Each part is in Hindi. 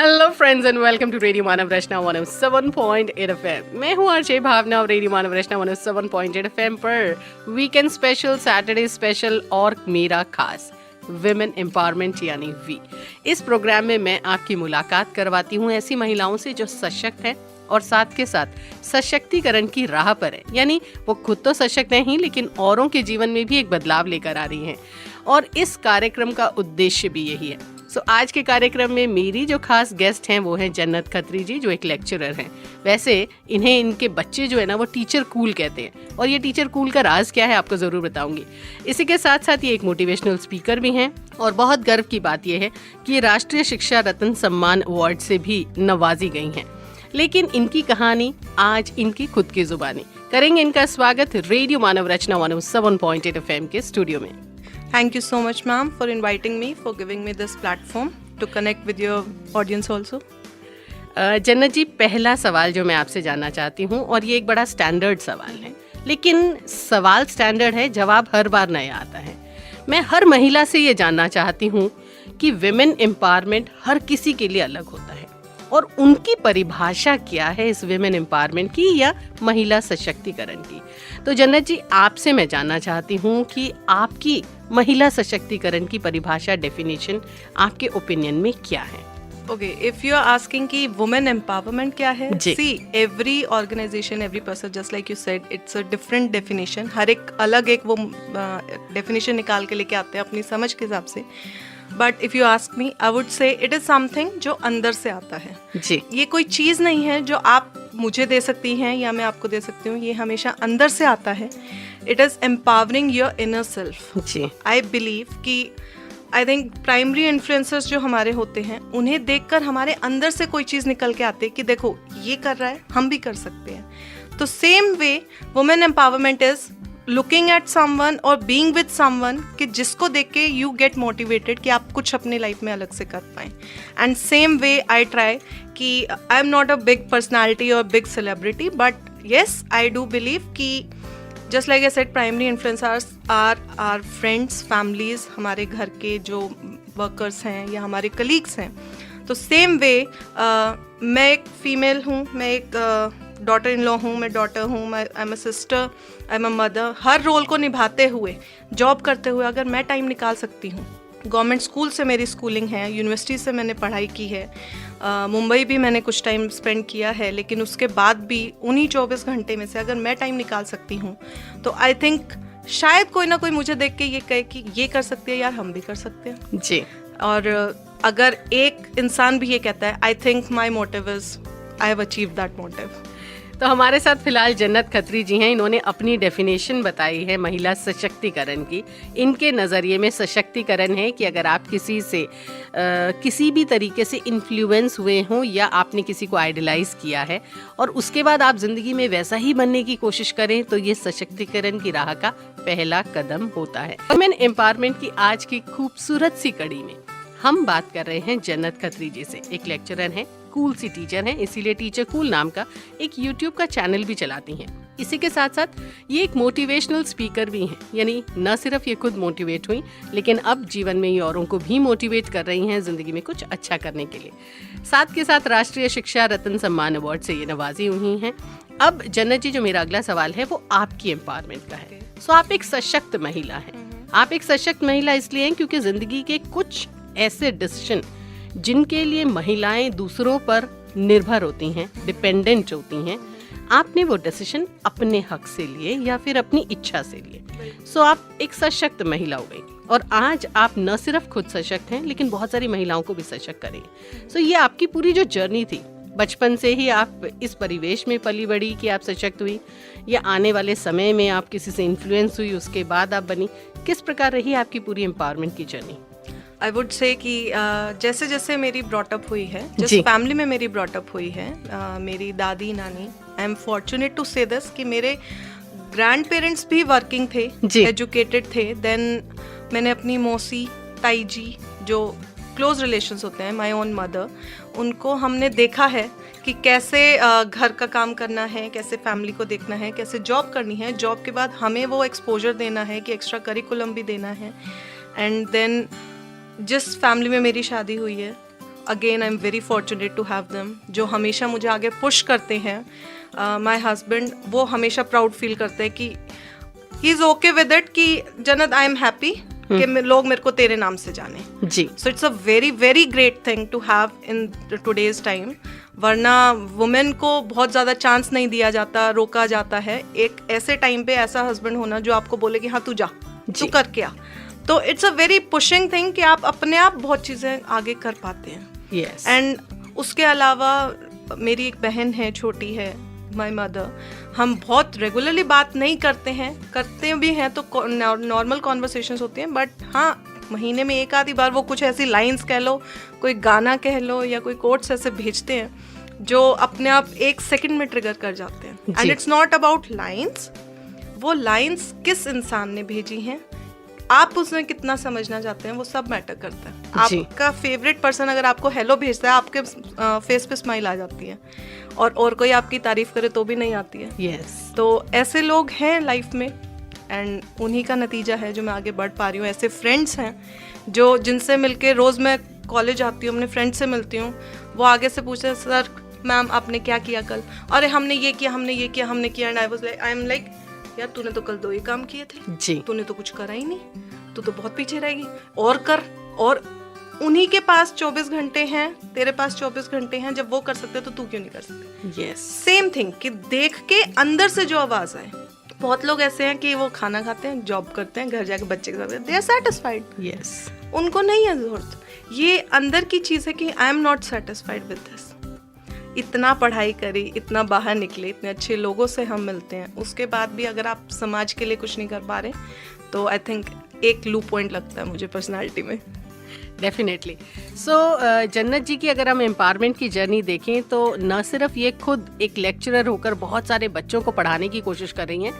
Hello friends and welcome to radio Manav Rachna 107.8 FM. मैं हूँ आरजे भावना और रेडियो मानव रचना 107.8 एफएम पर वीकेंड स्पेशल, सैटरडे स्पेशल और मेरा खास विमेन एम्पावरमेंट यानी वी। इस प्रोग्राम में मैं आपकी मुलाकात करवाती हूँ ऐसी महिलाओं से जो सशक्त हैं और साथ के साथ सशक्तिकरण की राह पर है, यानी वो खुद तो सशक्त नहीं लेकिन औरों के जीवन में भी एक बदलाव लेकर आ रही हैं। और इस कार्यक्रम का उद्देश्य भी यही है। आज के कार्यक्रम में मेरी जो खास गेस्ट हैं वो हैं जन्नत खत्री जी, जो एक लेक्चरर हैं। वैसे इन्हें इनके बच्चे जो है ना वो टीचर कूल कहते हैं, और ये टीचर कूल का राज क्या है आपको ज़रूर बताऊंगी। इसी के साथ साथ ये एक मोटिवेशनल स्पीकर भी हैं, और बहुत गर्व की बात यह है कि ये राष्ट्रीय शिक्षा रत्न सम्मान अवार्ड से भी नवाजी गई हैं। लेकिन इनकी कहानी आज इनकी खुद की जुबानी। करेंगे इनका स्वागत रेडियो मानव रचना 107.8 एफएम के स्टूडियो में। Thank you so much, ma'am, for inviting me, for giving me this platform to connect with your audience also. जन्नत जी, पहला सवाल जो मैं आपसे जानना चाहती हूँ, और ये एक बड़ा स्टैंडर्ड सवाल है, लेकिन सवाल स्टैंडर्ड है, जवाब हर बार नया आता है। मैं हर महिला से ये जानना चाहती हूँ कि विमेन एम्पावरमेंट हर किसी के लिए अलग होता है, और उनकी परिभाषा क्या है इस विमेन एम्पावरमेंट की या महिला सशक्तिकरण की। तो जन्नत जी, आपसे मैं जानना चाहती हूँ कि आपकी महिला सशक्तिकरण की परिभाषा, डेफिनेशन आपके ओपिनियन में क्या है? Okay, if you are asking कि women empowerment क्या है? See, every organization, every person, just like you said, it's a different definition. हर एक अलग एक वो definition निकाल के लेके आते हैं अपनी समझ के हिसाब से। But if you ask me, I would say it is something जो अंदर से आता है जी। ये कोई चीज़ नहीं है जो आप मुझे दे सकती हैं या मैं आपको दे सकती हूँ, ये हमेशा अंदर से आता है। It is empowering your inner self. Ji. I believe कि आई थिंक प्राइमरी इन्फ्लुएंसर्स जो हमारे होते हैं उन्हें देखकर हमारे अंदर से कोई चीज़ निकल के आती है कि देखो ये कर रहा है, हम भी कर सकते हैं। तो same way women empowerment is looking at someone और बीइंग विद समवन कि जिसको देख के यू गेट मोटिवेटेड कि आप कुछ अपनी लाइफ में अलग से कर पाएँ। And same way I try कि I am not a big personality और big celebrity, but yes I do believe कि just like I said, primary influencers are are friends, families, हमारे घर के जो वर्कर्स हैं या हमारे कलीग्स हैं। तो सेम वे मैं एक फीमेल हूँ, मैं एक डॉटर इन लॉ हूँ, मैं डॉटर हूँ, I am a sister, I am a mother. हर रोल को निभाते हुए, जॉब करते हुए अगर मैं टाइम निकाल सकती हूँ, गवर्नमेंट स्कूल से मेरी स्कूलिंग है, यूनिवर्सिटी से मैंने पढ़ाई की है, मुंबई भी मैंने कुछ टाइम स्पेंड किया है, लेकिन उसके बाद भी उन्हीं 24 घंटे में से अगर मैं टाइम निकाल सकती हूँ तो आई थिंक शायद कोई ना कोई मुझे देख के ये कहे कि ये कर सकते हैं यार, हम भी कर सकते हैं जी। और अगर एक इंसान भी ये कहता है, I think my motive is I have achieve that motive. तो हमारे साथ फिलहाल जन्नत खत्री जी हैं। इन्होंने अपनी डेफिनेशन बताई है महिला सशक्तिकरण की। इनके नज़रिए में सशक्तिकरण है कि अगर आप किसी से किसी भी तरीके से इन्फ्लुएंस हुए हों या आपने किसी को आइडलाइज किया है और उसके बाद आप ज़िंदगी में वैसा ही बनने की कोशिश करें, तो ये सशक्तिकरण की राह का पहला कदम होता है। वुमेन एम्पावरमेंट की आज की खूबसूरत सी कड़ी में हम बात कर रहे हैं जन्नत खत्री जी से। एक लेक्चरर हैं, कूल सी टीचर हैं, इसीलिए टीचर कूल नाम का एक यूट्यूब का चैनल भी चलाती हैं। इसी के साथ साथ ये एक मोटिवेशनल स्पीकर भी हैं, यानी न सिर्फ ये खुद मोटिवेट हुई लेकिन अब जीवन में ये औरों को भी मोटिवेट कर रही हैं ज़िंदगी में कुछ अच्छा करने के लिए। साथ के साथ राष्ट्रीय शिक्षा रत्न सम्मान अवार्ड से ये नवाजी हुई हैं। अब जन्नत जी, जो मेरा अगला सवाल है वो आपकी एम्पावरमेंट का है। सो आप एक सशक्त महिला हैं। आप एक सशक्त महिला इसलिए हैं क्योंकि ज़िंदगी के कुछ ऐसे डिसीजन जिनके लिए महिलाएं दूसरों पर निर्भर होती हैं, डिपेंडेंट होती हैं, आपने वो डिसीजन अपने हक से लिए या फिर अपनी इच्छा से लिए। सो आप एक सशक्त महिला हो गई, और आज आप न सिर्फ खुद सशक्त हैं लेकिन बहुत सारी महिलाओं को भी सशक्त करेंगे। सो ये आपकी पूरी जो जर्नी थी, बचपन से ही आप इस परिवेश में पली बड़ी कि आप सशक्त हुई, या आने वाले समय में आप किसी से इन्फ्लुएंस हुई उसके बाद आप बनी, किस प्रकार रही आपकी पूरी एम्पावरमेंट की जर्नी? आई वुड से कि जैसे जैसे मेरी ब्रॉटअप हुई है, जिस फैमिली में मेरी ब्रॉटअप हुई है, मेरी दादी नानी, आई एम फॉर्चुनेट टू से दिस कि मेरे ग्रैंड पेरेंट्स भी वर्किंग थे, एजुकेटेड थे। देन मैंने अपनी मौसी, ताई जी, जो क्लोज रिलेशंस होते हैं, माय ओन मदर, उनको हमने देखा है कि कैसे घर का काम करना है, कैसे फैमिली को देखना है, कैसे जॉब करनी है, जॉब के बाद हमें वो एक्सपोजर देना है कि एक्स्ट्रा करिकुलम भी देना है। एंड देन जिस फैमिली में मेरी शादी हुई है again I am very fortunate to have them, जो हमेशा मुझे आगे पुश करते हैं. माई हस्बैंड, वो हमेशा प्राउड फील करते हैं कि he is okay with it कि जन्नत आई एम हैप्पी कि लोग मेरे को तेरे नाम से जाने जी. So it's a very very great thing to have in today's time. वरना वुमेन को बहुत ज़्यादा चांस नहीं दिया जाता, रोका जाता है. एक ऐसे टाइम पे ऐसा हस्बैंड होना जो आपको बोले कि हाँ तू जा, तू करके आ, तो it's a very pushing thing कि आप अपने आप बहुत चीज़ें आगे कर पाते हैं. Yes. एंड उसके अलावा मेरी एक बहन है, छोटी है, माय मदर. हम बहुत रेगुलरली बात नहीं करते हैं, करते भी हैं तो नॉर्मल कॉन्वर्सेशंस होती हैं, बट हाँ महीने में एक आधी बार वो कुछ ऐसी लाइंस कह लो, कोई गाना कह लो या कोई कोट्स ऐसे भेजते हैं जो अपने आप 1 सेकंड में ट्रिगर कर जाते हैं. And it's not about lines, वो लाइंस किस इंसान ने भेजी हैं, आप उसमें कितना समझना चाहते हैं, वो सब मैटर करता है. आपका फेवरेट पर्सन अगर आपको हेलो भेजता है, आपके फेस पे स्माइल आ जाती है, और कोई आपकी तारीफ करे तो भी नहीं आती है. Yes. तो ऐसे लोग हैं लाइफ में, एंड उन्हीं का नतीजा है जो मैं आगे बढ़ पा रही हूँ. ऐसे फ्रेंड्स हैं जो जिनसे मिलके रोज़ मैं कॉलेज आती हूँ, अपने फ्रेंड से मिलती हूँ, वो आगे से पूछते हैं सर मैम आपने क्या किया कल, अरे हमने ये किया, हमने ये किया, हमने किया. एंड आई एम लाइक यार तूने तो कल 2 ही काम किए थे जी. तूने तो कुछ करा ही नहीं, तू तो बहुत पीछे रहेगी, और कर. और उन्हीं के पास 24 घंटे हैं, तेरे पास 24 घंटे हैं, जब वो कर सकते तो तू क्यों नहीं कर सकते. Yes. सेम थिंग कि देख के अंदर से जो आवाज़ आए. बहुत लोग ऐसे हैं कि वो खाना खाते हैं, जॉब करते हैं, घर जाके बच्चे के साथ, दे आर सेटिस्फाइड. Yes. उनको नहीं है जरूरत. ये अंदर की चीज़ है कि I am not satisfied with this. इतना पढ़ाई करी, इतना बाहर निकले, इतने अच्छे लोगों से हम मिलते हैं, उसके बाद भी अगर आप समाज के लिए कुछ नहीं कर पा रहे, तो आई थिंक एक लू पॉइंट लगता है मुझे पर्सनालिटी में. डेफिनेटली. सो जन्नत जी की अगर हम एम्पावरमेंट की जर्नी देखें तो न सिर्फ ये खुद एक लेक्चरर होकर बहुत सारे बच्चों को पढ़ाने की कोशिश कर रही हैं,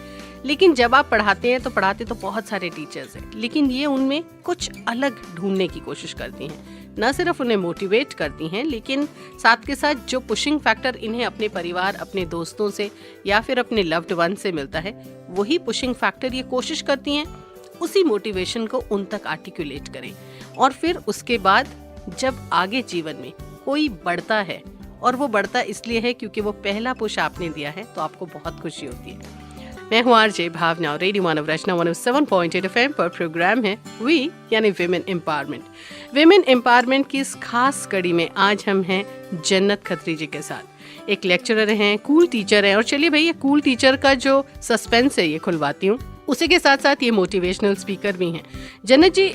लेकिन जब आप पढ़ाते हैं तो पढ़ाते तो बहुत सारे टीचर्स हैं, लेकिन ये उनमें कुछ अलग ढूंढने की कोशिश करती हैं. न सिर्फ उन्हें मोटिवेट करती हैं, लेकिन साथ के साथ जो पुशिंग फैक्टर इन्हें अपने परिवार, अपने दोस्तों से या फिर अपने लव्ड वन से मिलता है, वही पुशिंग फैक्टर ये कोशिश करती हैं उसी मोटिवेशन को उन तक आर्टिकुलेट करें. और फिर उसके बाद जब आगे जीवन में कोई बढ़ता है, और वो बढ़ता इसलिए है क्योंकि वो पहला पुश आपने दिया है, तो आपको बहुत खुशी होती है. मैं हूँ आरजे भावना और रेडियो मानव रचना 107.8 FM पर प्रोग्राम है वी यानी विमेन एम्पावरमेंट. विमेन एम्पावरमेंट की इस खास कड़ी में आज हम हैं जन्नत खत्री जी के साथ. एक लेक्चरर हैं, कूल टीचर हैं, और चलिए भाई ये कूल टीचर का जो सस्पेंस है ये खुलवाती हूँ. उसी के साथ साथ ये मोटिवेशनल स्पीकर भी हैं. जन्नत जी,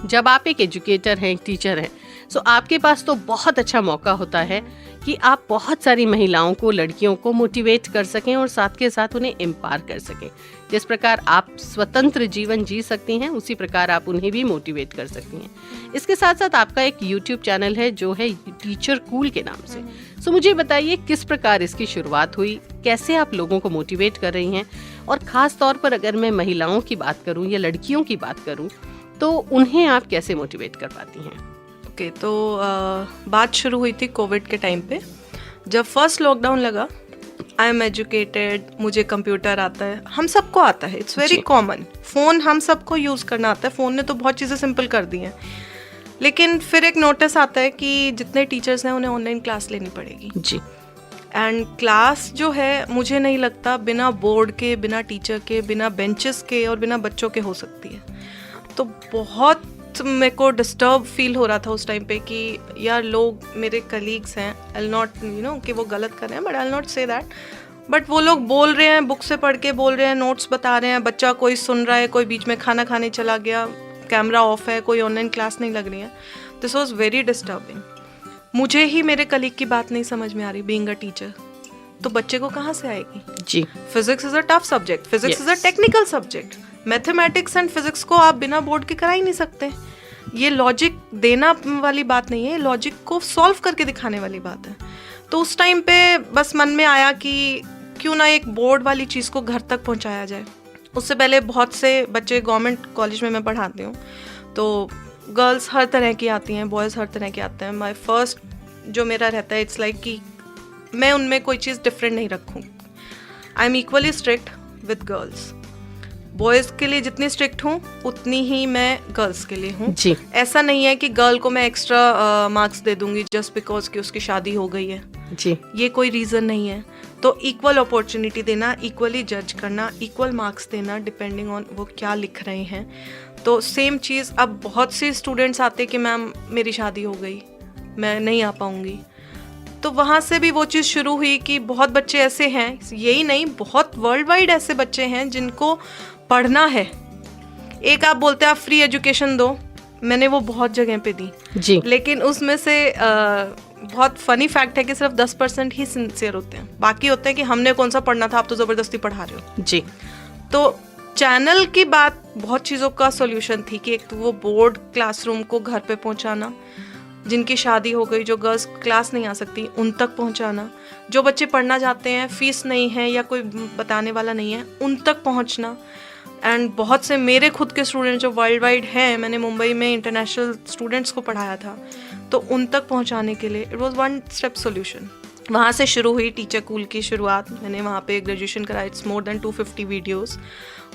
जब आप एक एजुकेटर हैं, एक टीचर हैं, सो आपके पास तो बहुत अच्छा मौका होता है कि आप बहुत सारी महिलाओं को, लड़कियों को मोटिवेट कर सकें और साथ के साथ उन्हें एम्पावर कर सकें. जिस प्रकार आप स्वतंत्र जीवन जी सकती हैं, उसी प्रकार आप उन्हें भी मोटिवेट कर सकती हैं. इसके साथ साथ आपका एक यूट्यूब चैनल है जो है टीचर कूल के नाम से. सो मुझे बताइए किस प्रकार इसकी शुरुआत हुई, कैसे आप लोगों को मोटिवेट कर रही हैं, और ख़ास तौर पर अगर मैं महिलाओं की बात करूं या लड़कियों की बात करूं तो उन्हें आप कैसे मोटिवेट कर पाती हैं. ओके, तो बात शुरू हुई थी कोविड के टाइम पे, जब फर्स्ट लॉकडाउन लगा. आई एम एजुकेटेड, मुझे कंप्यूटर आता है, हम सबको आता है, इट्स वेरी कॉमन. फ़ोन हम सबको यूज़ करना आता है, फ़ोन ने तो बहुत चीज़ें सिंपल कर दी हैं. लेकिन फिर एक नोटिस आता है कि जितने टीचर्स हैं उन्हें ऑनलाइन क्लास लेनी पड़ेगी जी. एंड क्लास जो है मुझे नहीं लगता बिना बोर्ड के, बिना टीचर के, बिना बेंचेस के और बिना बच्चों के हो सकती है. तो बहुत मेरे को डिस्टर्ब फील हो रहा था उस टाइम पे कि यार लोग मेरे कलीग्स हैं, आई नॉट कि वो गलत कर रहे हैं, but I not say that, but वो लोग बोल रहे हैं, बुक से पढ़ के बोल रहे हैं, नोट्स बता रहे हैं, बच्चा कोई सुन रहा है, कोई बीच में खाना खाने चला गया, कैमरा ऑफ है, कोई ऑनलाइन क्लास नहीं लग रही है. This was very disturbing. मुझे ही मेरे कलीग की बात नहीं समझ में आ रही बीइंग अ टीचर, तो बच्चे को कहाँ से आएगी जी. Physics is a tough subject, physics is a technical subject. Mathematics and physics को आप बिना बोर्ड के करा ही नहीं सकते. ये लॉजिक देना वाली बात नहीं है, लॉजिक को सॉल्व करके दिखाने वाली बात है. तो उस टाइम पे बस मन में आया कि क्यों ना एक बोर्ड वाली चीज़ को घर तक पहुंचाया जाए. उससे पहले बहुत से बच्चे, गवर्नमेंट कॉलेज में मैं पढ़ाती हूँ, तो गर्ल्स हर तरह की आती हैं, बॉयज़ हर तरह के आते हैं. माई फर्स्ट जो मेरा रहता है, इट्स लाइक कि मैं उनमें कोई चीज़ डिफरेंट नहीं रखूँ. I am equally strict with girls. Boys के लिए जितनी स्ट्रिक्ट हूँ उतनी ही मैं गर्ल्स के लिए हूँ जी। ऐसा नहीं है कि गर्ल को मैं एक्स्ट्रा मार्क्स दे दूंगी जस्ट बिकॉज कि उसकी शादी हो गई है, जी। ये कोई रीज़न नहीं है। तो इक्वल अपॉर्चुनिटी देना, इक्वली जज करना, इक्वल मार्क्स देना डिपेंडिंग ऑन वो क्या लिख रहे हैं। तो सेम चीज़, अब बहुत से स्टूडेंट्स आते कि मैम मेरी शादी हो गई, मैं नहीं आ पाऊँगी, तो वहाँ से भी वो चीज़ शुरू हुई कि बहुत बच्चे ऐसे हैं, यही नहीं बहुत वर्ल्ड वाइड ऐसे बच्चे हैं जिनको पढ़ना है। एक आप बोलते हैं आप फ्री एजुकेशन दो, मैंने वो बहुत जगह पे दी जी। लेकिन उसमें से बहुत फनी फैक्ट है कि सिर्फ 10% ही सिंसियर होते हैं, बाकी होते हैं कि हमने कौन सा पढ़ना था, आप तो ज़बरदस्ती पढ़ा रहे हो। जी। तो चैनल की बात, बहुत चीज़ों का सॉल्यूशन थी कि एक तो वो बोर्ड क्लासरूम को घर पे पहुंचाना, जिनकी शादी हो गई, जो गर्ल्स क्लास नहीं आ सकती उन तक पहुंचाना, जो बच्चे पढ़ना चाहते हैं फीस नहीं है या कोई बताने वाला नहीं है उन तक पहुंचना। एंड बहुत से मेरे खुद के स्टूडेंट्स जो वर्ल्ड वाइड हैं, मैंने मुंबई में इंटरनेशनल स्टूडेंट्स को पढ़ाया था, तो उन तक पहुंचाने के लिए it was one step solution. वहाँ से शुरू हुई टीचर कूल की शुरुआत। मैंने वहाँ पे ग्रेजुएशन करा, इट्स मोर देन 250 वीडियोस।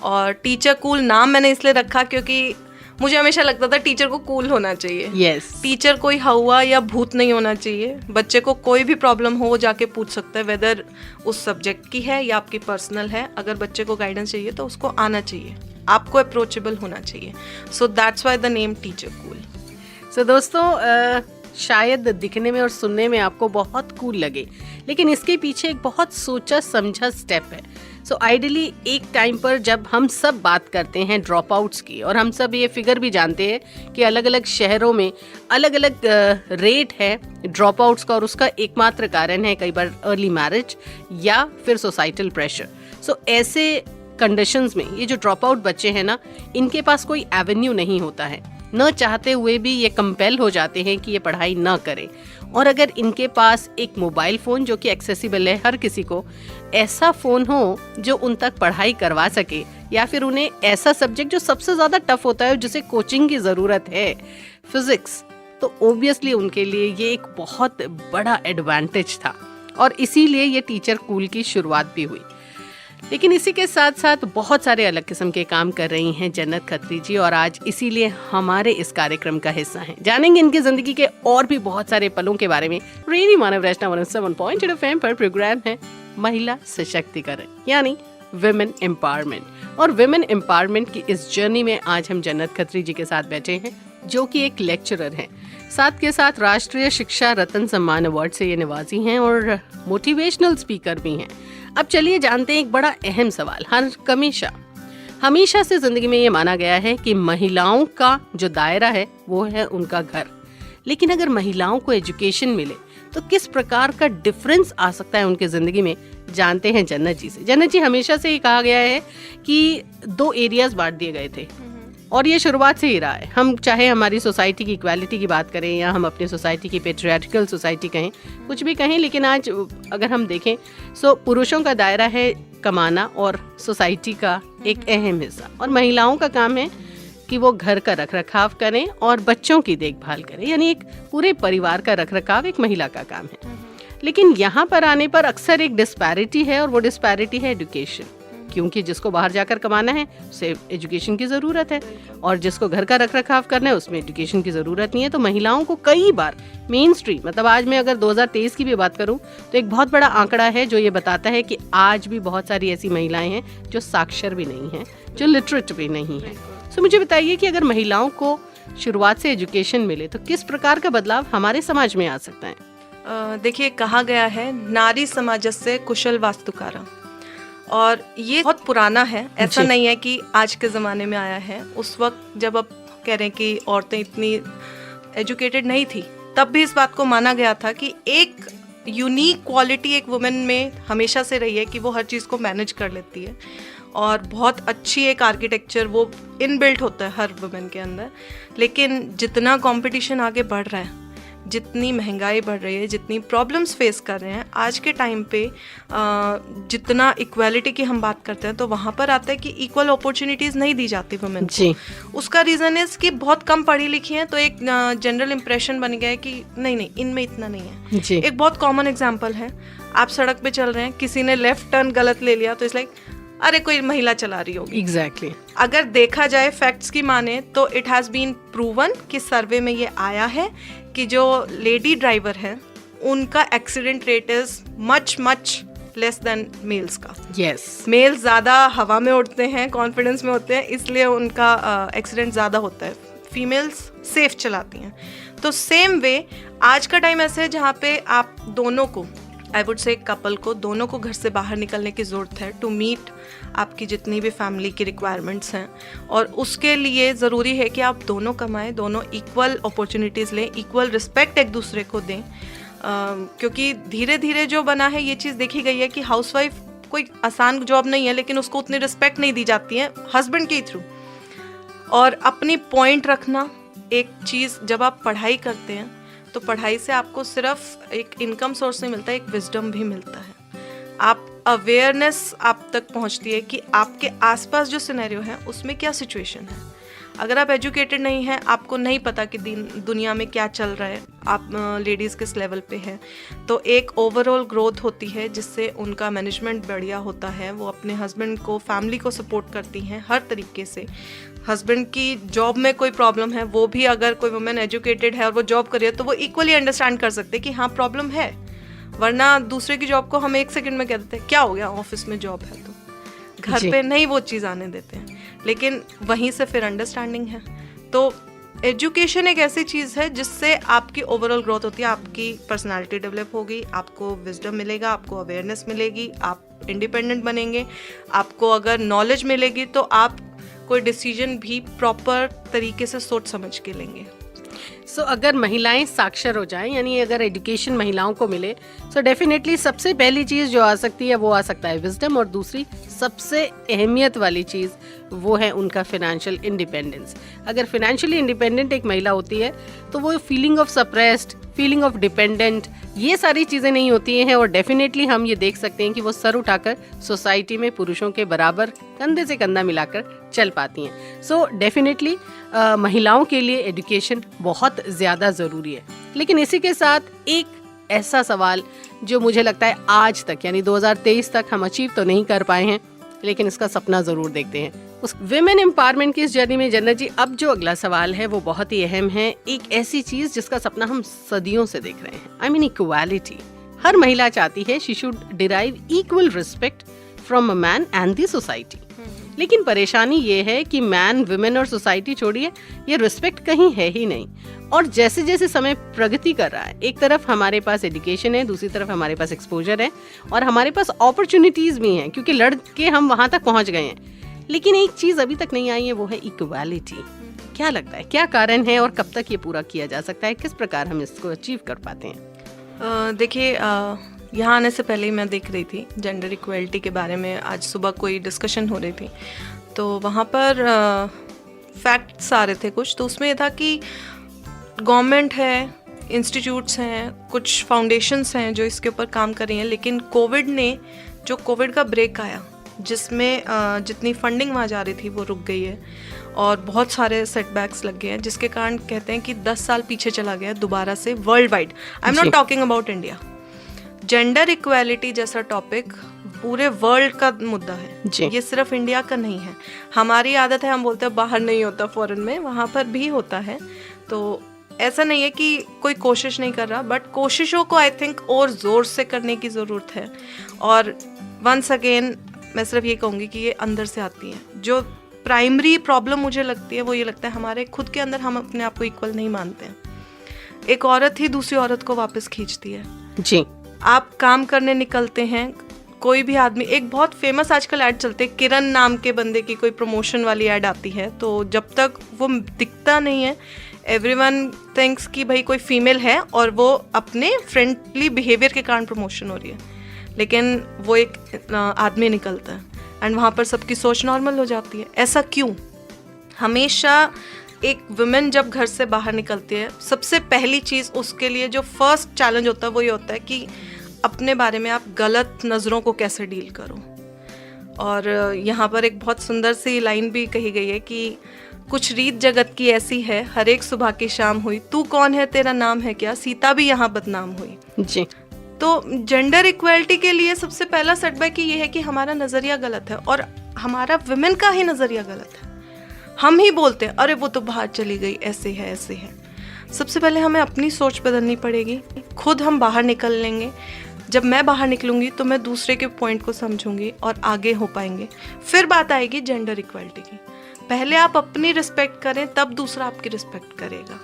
और टीचर कूल नाम मैंने इसलिए रखा क्योंकि मुझे हमेशा लगता था टीचर को कूल होना चाहिए। यस। टीचर कोई हवा या भूत नहीं होना चाहिए। बच्चे को कोई भी प्रॉब्लम हो वो जाके पूछ सकता है, वेदर उस सब्जेक्ट की है या आपकी पर्सनल है। अगर बच्चे को गाइडेंस चाहिए तो उसको आना चाहिए, आपको अप्रोचेबल होना चाहिए। So that's why the name teacher cool. So दोस्तों, शायद दिखने में और सुनने में आपको बहुत कूल लगे, लेकिन इसके पीछे एक बहुत सोचा समझा स्टेप है। सो आइडियली एक टाइम पर जब हम सब बात करते हैं ड्रॉप आउट्स की, और हम सब ये फिगर भी जानते हैं कि अलग अलग शहरों में अलग अलग रेट है ड्रॉप आउट्स का, और उसका एकमात्र कारण है कई बार अर्ली मैरिज या फिर सोसाइटल प्रेशर। सो ऐसे कंडीशंस में ये जो ड्रॉप आउट बच्चे हैं ना, इनके पास कोई एवेन्यू नहीं होता है, न चाहते हुए भी ये कंपेल हो जाते हैं कि ये पढ़ाई ना करें। और अगर इनके पास एक मोबाइल फ़ोन जो कि एक्सेसिबल है हर किसी को, ऐसा फ़ोन हो जो उन तक पढ़ाई करवा सके, या फिर उन्हें ऐसा सब्जेक्ट जो सबसे ज़्यादा टफ होता है जिसे कोचिंग की ज़रूरत है, फिज़िक्स, तो ओबियसली उनके लिए ये एक बहुत बड़ा एडवांटेज था, और इसीलिए ये टीचर कूल की शुरुआत भी हुई। लेकिन इसी के साथ साथ बहुत सारे अलग किस्म के काम कर रही हैं जन्नत खत्री जी, और आज इसीलिए हमारे इस कार्यक्रम का हिस्सा हैं। जानेंगे इनकी जिंदगी के और भी बहुत सारे पलों के बारे में। रेडियो मानव रचना 107.8 FM पर प्रोग्राम है महिला सशक्तिकरण, यानी विमेन एम्पावरमेंट। और विमेन एम्पावरमेंट की इस जर्नी में आज हम जन्नत खत्री जी के साथ बैठे हैं, जो कि एक लेक्चरर हैं, साथ के साथ राष्ट्रीय शिक्षा रत्न सम्मान अवार्ड से ये निवाजी हैं और मोटिवेशनल स्पीकर भी हैं। अब चलिए जानते हैं एक बड़ा अहम सवाल। हमेशा से जिंदगी में ये माना गया है कि महिलाओं का जो दायरा है वो है उनका घर, लेकिन अगर महिलाओं को एजुकेशन मिले तो किस प्रकार का डिफरेंस आ सकता है उनके जिंदगी में, जानते हैं जन्नत जी से। जन्नत जी, हमेशा से ही कहा गया है कि 2 एरियाज बांट दिए गए थे, और ये शुरुआत से ही रहा है। हम चाहे हमारी सोसाइटी की इक्वालिटी की बात करें या हम अपनी सोसाइटी की पेट्रियार्कल सोसाइटी कहें, कुछ भी कहें, लेकिन आज अगर हम देखें सो पुरुषों का दायरा है कमाना और सोसाइटी का एक अहम हिस्सा, और महिलाओं का काम है कि वो घर का रखरखाव करें और बच्चों की देखभाल करें, यानी एक पूरे परिवार का रखरखाव एक महिला का काम है। लेकिन यहाँ पर आने पर अक्सर एक डिस्पैरिटी है, और वो डिस्पैरिटी है एजुकेशन, क्योंकि जिसको बाहर जाकर कमाना है उसे एजुकेशन की ज़रूरत है, और जिसको घर का रखरखाव करना है उसमें एजुकेशन की ज़रूरत नहीं है। तो महिलाओं को कई बार मेन स्ट्रीम, मतलब आज मैं अगर 2023 की भी बात करूं तो एक बहुत बड़ा आंकड़ा है जो ये बताता है कि आज भी बहुत सारी ऐसी महिलाएं हैं जो साक्षर भी नहीं हैं, जो लिटरेट भी नहीं हैं। सो मुझे बताइए कि अगर महिलाओं को शुरुआत से एजुकेशन मिले तो किस प्रकार का बदलाव हमारे समाज में आ सकता है? देखिए, कहा गया है नारी समाजस्य कुशल वास्तुकारा, और ये बहुत पुराना है, ऐसा नहीं है कि आज के ज़माने में आया है। उस वक्त जब आप कह रहे हैं कि औरतें इतनी एजुकेटेड नहीं थी, तब भी इस बात को माना गया था कि एक यूनिक क्वालिटी एक वुमेन में हमेशा से रही है कि वो हर चीज़ को मैनेज कर लेती है, और बहुत अच्छी एक आर्किटेक्चर वो इनबिल्ट होता है हर वुमेन के अंदर। लेकिन जितना कंपटीशन आगे बढ़ रहा है, जितनी महंगाई बढ़ रही है, जितनी प्रॉब्लम्स फेस कर रहे हैं आज के टाइम पे, जितना इक्वालिटी की हम बात करते हैं तो वहाँ पर आता है कि इक्वल अपॉर्चुनिटीज़ नहीं दी जाती वुमेन को। उसका रीज़न इज़ कि बहुत कम पढ़ी लिखी हैं, तो एक जनरल इम्प्रेशन बन गया है कि नहीं इनमें इतना नहीं है। एक बहुत कॉमन एग्जाम्पल है, आप सड़क पे चल रहे हैं, किसी ने लेफ्ट टर्न गलत ले लिया तो इट्स लाइक अरे कोई महिला चला रही होगी। एग्जैक्टली। अगर देखा जाए फैक्ट्स की माने तो इट हैज़ बीन प्रूवन कि सर्वे में ये आया है कि जो लेडी ड्राइवर है उनका accident rate is much much less than males का। यस। मेल्स ज़्यादा हवा में उड़ते हैं, कॉन्फिडेंस में होते हैं, इसलिए उनका एक्सीडेंट ज़्यादा होता है। फीमेल्स सेफ चलाती हैं। तो सेम वे आज का टाइम ऐसा है जहाँ पे आप दोनों को, आई वुड से कपल को, दोनों को घर से बाहर निकलने की ज़रूरत है टू मीट आपकी जितनी भी फैमिली की रिक्वायरमेंट्स हैं। और उसके लिए ज़रूरी है कि आप दोनों कमाएं, दोनों इक्वल अपॉर्चुनिटीज़ लें, इक्वल रिस्पेक्ट एक दूसरे को दें। क्योंकि धीरे धीरे जो बना है ये चीज़ देखी गई है कि हाउसवाइफ कोई आसान जॉब नहीं है, लेकिन उसको उतनी रिस्पेक्ट नहीं दी जाती है हस्बैंड के थ्रू। और अपनी पॉइंट रखना एक चीज़, जब आप पढ़ाई करते हैं तो पढ़ाई से आपको सिर्फ एक इनकम सोर्स नहीं मिलता, एक विजडम भी मिलता है। आप अवेयरनेस आप तक पहुंचती है कि आपके आसपास जो सिनेरियो है उसमें क्या सिचुएशन है। अगर आप एजुकेटेड नहीं हैं, आपको नहीं पता कि दुनिया में क्या चल रहा है, आप लेडीज़ किस लेवल पे है, तो एक ओवरऑल ग्रोथ होती है जिससे उनका मैनेजमेंट बढ़िया होता है। वो अपने हस्बैंड को, फैमिली को सपोर्ट करती हैं हर तरीके से। हस्बैंड की जॉब में कोई प्रॉब्लम है, वो भी अगर कोई वुमेन एजुकेटेड है और वो जॉब कर रही है तो वो इक्वली अंडरस्टैंड कर सकते हैं कि हाँ प्रॉब्लम है। वरना दूसरे की जॉब को हम एक सेकंड में कह देते हैं क्या हो गया, ऑफिस में जॉब है, तो घर पे नहीं वो चीज़ आने देते हैं। लेकिन वहीं से फिर अंडरस्टैंडिंग है। तो एजुकेशन एक ऐसी चीज़ है जिससे आपकी ओवरऑल ग्रोथ होती है, आपकी पर्सनालिटी डेवलप होगी, आपको विजडम मिलेगा, आपको अवेयरनेस मिलेगी, आप इंडिपेंडेंट बनेंगे। आपको अगर नॉलेज मिलेगी तो आप कोई डिसीजन भी प्रॉपर तरीके से सोच समझ के लेंगे। सो अगर महिलाएं साक्षर हो जाएं, यानी अगर एजुकेशन महिलाओं को मिले, सो डेफिनेटली सबसे पहली चीज़ जो आ सकती है वो आ सकता है विजडम, और दूसरी सबसे अहमियत वाली चीज़ वो है उनका फिनेंशियल इंडिपेंडेंस। अगर फिनेंशियली इंडिपेंडेंट एक महिला होती है तो वो feeling of suppressed, feeling of dependent, ये सारी चीज़ें नहीं होती हैं। और डेफिनेटली हम ये देख सकते हैं कि वो सर उठाकर सोसाइटी में पुरुषों के बराबर कंधे से कंधा मिलाकर चल पाती हैं। सो डेफिनेटली महिलाओं के लिए एजुकेशन बहुत ज़्यादा ज़रूरी है। लेकिन इसी के साथ एक ऐसा सवाल जो मुझे लगता है आज तक, यानी 2023 तक हम अचीव तो नहीं कर पाए हैं, लेकिन इसका सपना ज़रूर देखते हैं। उस विमेन एम्पावरमेंट की इस जर्नी में जन्नत जी, अब जो अगला सवाल है वो बहुत ही अहम है। एक ऐसी चीज़ जिसका सपना हम सदियों से देख रहे हैं, आई मीन इक्वालिटी। हर महिला चाहती है she should derive equal respect from a man and the society. लेकिन परेशानी ये है कि मैन, विमेन और सोसाइटी छोड़िए, ये रिस्पेक्ट कहीं है ही नहीं। और जैसे जैसे समय प्रगति कर रहा है, एक तरफ हमारे पास एजुकेशन है, दूसरी तरफ हमारे पास एक्सपोजर है और हमारे पास अपॉर्चुनिटीज़ भी हैं, क्योंकि लड़के हम वहाँ तक पहुँच गए हैं। लेकिन एक चीज़ अभी तक नहीं आई है, वो है इक्वालिटी। क्या लगता है क्या कारण है और कब तक ये पूरा किया जा सकता है? किस प्रकार हम इसको अचीव कर पाते हैं? देखिए, यहाँ आने से पहले ही मैं देख रही थी जेंडर इक्वलिटी के बारे में, आज सुबह कोई डिस्कशन हो रही थी, तो वहाँ पर फैक्ट्स आ रहे थे कुछ। तो उसमें ये था कि गवर्नमेंट है, इंस्टीट्यूट्स हैं, कुछ फाउंडेशंस हैं जो इसके ऊपर काम कर रही हैं। लेकिन कोविड का ब्रेक आया, जिसमें जितनी फंडिंग वहाँ जा रही थी वो रुक गई है और बहुत सारे सेटबैक्स लग गए हैं, जिसके कारण कहते हैं कि 10 साल पीछे चला गया दोबारा से world wide. I am not talking about India. Gender equality जैसा टॉपिक पूरे वर्ल्ड का मुद्दा है, ये सिर्फ इंडिया का नहीं है। हमारी आदत है, हम बोलते हैं बाहर नहीं होता, फॉरेन में, वहाँ पर भी होता है। तो ऐसा नहीं है कि कोई कोशिश नहीं कर रहा, बट कोशिशों को आई थिंक और ज़ोर से करने की ज़रूरत है। और वंस अगेन मैं सिर्फ ये कहूँगी कि ये अंदर से आती है। जो प्राइमरी प्रॉब्लम मुझे लगती है वो ये लगता है हमारे खुद के अंदर हम अपने आप को इक्वल नहीं मानते हैं। एक औरत ही दूसरी औरत को वापस खींचती है जी। आप काम करने निकलते हैं, कोई भी आदमी, एक बहुत फेमस आजकल ऐड चलते हैं, किरण नाम के बंदे की कोई प्रमोशन वाली ऐड आती है, तो जब तक वो दिखता नहीं है एवरीवन थिंक्स कि भाई कोई फीमेल है और वो अपने फ्रेंडली बिहेवियर के कारण प्रमोशन हो रही है। लेकिन वो एक आदमी निकलता है एंड वहाँ पर सबकी सोच नॉर्मल हो जाती है। ऐसा क्यों? हमेशा एक वुमेन जब घर से बाहर निकलती है, सबसे पहली चीज़ उसके लिए जो फर्स्ट चैलेंज होता है वो ये होता है कि अपने बारे में आप गलत नज़रों को कैसे डील करो। और यहाँ पर एक बहुत सुंदर सी लाइन भी कही गई है कि कुछ रीत जगत की ऐसी है, हर एक सुबह की शाम हुई, तू कौन है तेरा नाम है क्या, सीता भी यहाँ बदनाम हुई। जी। तो जेंडर इक्वालिटी के लिए सबसे पहला सेटबैक ये है कि हमारा नज़रिया गलत है, और हमारा वुमेन का ही नज़रिया गलत है। हम ही बोलते हैं अरे वो तो बाहर चली गई, ऐसे है ऐसे है। सबसे पहले हमें अपनी सोच बदलनी पड़ेगी। खुद हम बाहर निकल लेंगे, जब मैं बाहर निकलूंगी तो मैं दूसरे के पॉइंट को समझूंगी और आगे हो पाएंगे। फिर बात आएगी जेंडर इक्वालिटी की। पहले आप अपनी रिस्पेक्ट करें, तब दूसरा आपकी रिस्पेक्ट करेगा।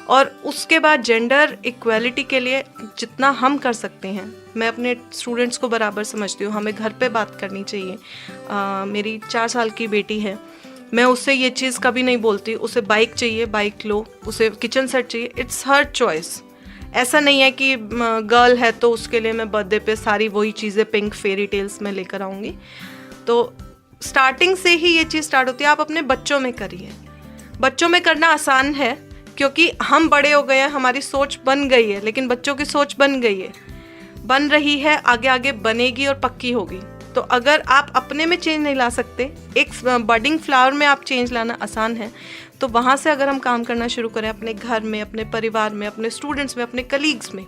और उसके बाद जेंडर इक्वालिटी के लिए जितना हम कर सकते हैं, मैं अपने स्टूडेंट्स को बराबर समझती हूँ, हमें घर पे बात करनी चाहिए। मेरी 4 साल की बेटी है, मैं उससे ये चीज़ कभी नहीं बोलती उसे बाइक चाहिए बाइक लो, उसे किचन सेट चाहिए, इट्स हर चॉइस। ऐसा नहीं है कि गर्ल है तो उसके लिए मैं बर्थडे पे सारी वही चीज़ें पिंक फेरी टेल्स में लेकर आऊँगी। तो स्टार्टिंग से ही ये चीज़ स्टार्ट होती है। आप अपने बच्चों में करिए। बच्चों में करना आसान है क्योंकि हम बड़े हो गए हैं, हमारी सोच बन गई है, लेकिन बच्चों की सोच बन गई है, बन रही है, आगे आगे बनेगी और पक्की होगी। तो अगर आप अपने में चेंज नहीं ला सकते, एक बडिंग फ्लावर में आप चेंज लाना आसान है, तो वहाँ से अगर हम काम करना शुरू करें अपने घर में, अपने परिवार में, अपने स्टूडेंट्स में, अपने कलीग्स में,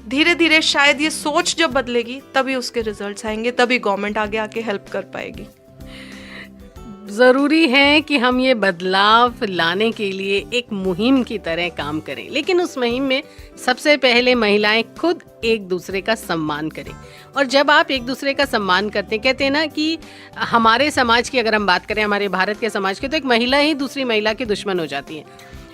धीरे धीरे शायद ये सोच जब बदलेगी तभी उसके रिजल्ट्स आएंगे, तभी गवर्नमेंट आगे आके हेल्प कर पाएगी। ज़रूरी है कि हम ये बदलाव लाने के लिए एक मुहिम की तरह काम करें, लेकिन उस मुहिम में सबसे पहले महिलाएं खुद एक दूसरे का सम्मान करें। और जब आप एक दूसरे का सम्मान करते हैं, कहते हैं ना कि हमारे समाज की अगर हम बात करें, हमारे भारत के समाज की, तो एक महिला ही दूसरी महिला की दुश्मन हो जाती है।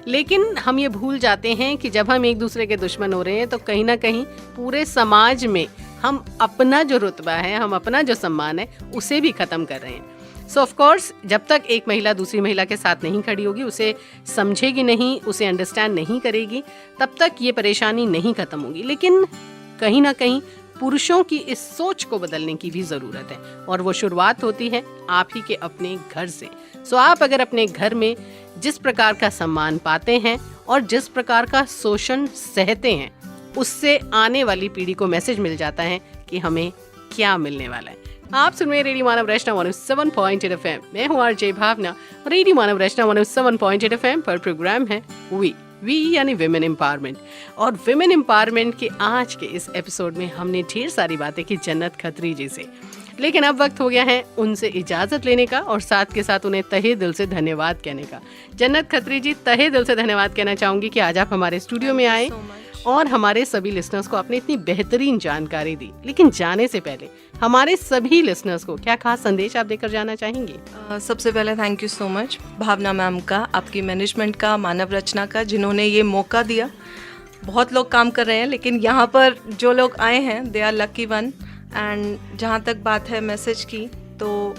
लेकिन हम ये भूल जाते हैं कि जब हम एक दूसरे के दुश्मन हो रहे हैं तो कहीं ना कहीं पूरे समाज में हम अपना जो रुतबा है, हम अपना जो सम्मान है, उसे भी ख़त्म कर रहे हैं। सो ऑफ कोर्स जब तक एक महिला दूसरी महिला के साथ नहीं खड़ी होगी, उसे समझेगी नहीं, उसे अंडरस्टैंड नहीं करेगी, तब तक ये परेशानी नहीं खत्म होगी। लेकिन कहीं ना कहीं पुरुषों की इस सोच को बदलने की भी ज़रूरत है, और वो शुरुआत होती है आप ही के अपने घर से। सो आप अगर अपने घर में जिस प्रकार का सम्मान पाते हैं और जिस प्रकार का शोषण सहते हैं, उससे आने वाली पीढ़ी को मैसेज मिल जाता है कि हमें क्या मिलने वाला है। आप सुन रहे रेडियो मानव रचना 107.8 FM। मैं हूँ आरजे भावना। रेडियो मानव रचना 107.8 FM पर प्रोग्राम है वी यानी विमेन एम्पावरमेंट। और विमेन एम्पावरमेंट के आज के इस एपिसोड में हमने ढेर सारी बातें की जन्नत खत्री जी से, लेकिन अब वक्त हो गया है उनसे इजाज़त लेने का और साथ के साथ उन्हें तहे दिल से धन्यवाद कहने का। जन्नत खत्री जी, तहे दिल से धन्यवाद कहना चाहूँगी कि आज आप हमारे स्टूडियो में आए और हमारे सभी लिसनर्स को आपने इतनी बेहतरीन जानकारी दी। लेकिन जाने से पहले हमारे सभी लिसनर्स को क्या खास संदेश आप देकर जाना चाहेंगे? सबसे पहले thank you so much Bhavna ma'am का, आपकी मैनेजमेंट का, मानव रचना का, जिन्होंने ये मौका दिया। बहुत लोग काम कर रहे हैं, लेकिन यहाँ पर जो लोग आए हैं they are lucky one. And जहाँ तक बात है मैसेज की, तो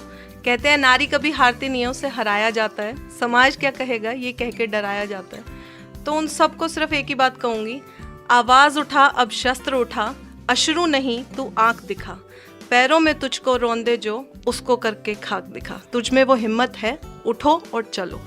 कहते हैं नारी कभी हारती नहीं है, उसे हराया जाता है। समाज क्या कहेगा ये कह के डराया जाता है। तो उन सबको सिर्फ एक ही बात कहूँगी, आवाज़ उठा अब शस्त्र उठा, अश्रु नहीं तू आँख दिखा, पैरों में तुझको रोंदे जो उसको करके खाक दिखा, तुझ में वो हिम्मत है, उठो और चलो।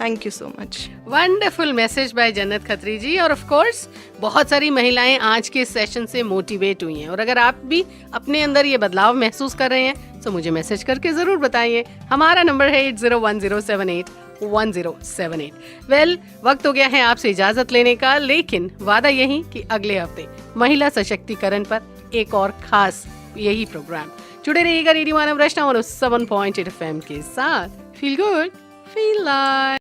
Thank you so much. Wonderful message bye जन्नत खत्री जी। और ऑफ कोर्स बहुत सारी महिलाएं आज के सेशन से मोटिवेट हुई हैं, और अगर आप भी अपने अंदर ये बदलाव महसूस कर रहे हैं तो मुझे मैसेज करके ज़रूर बताइए। हमारा नंबर है 8010781078। वेल, वक्त हो गया है आपसे इजाज़त लेने का, लेकिन वादा यही कि अगले हफ्ते महिला सशक्तिकरण पर एक और खास यही प्रोग्राम। जुड़े रहिएगा रेडियो मानव रचना 107.8 FM के साथ। Feel good, feel like.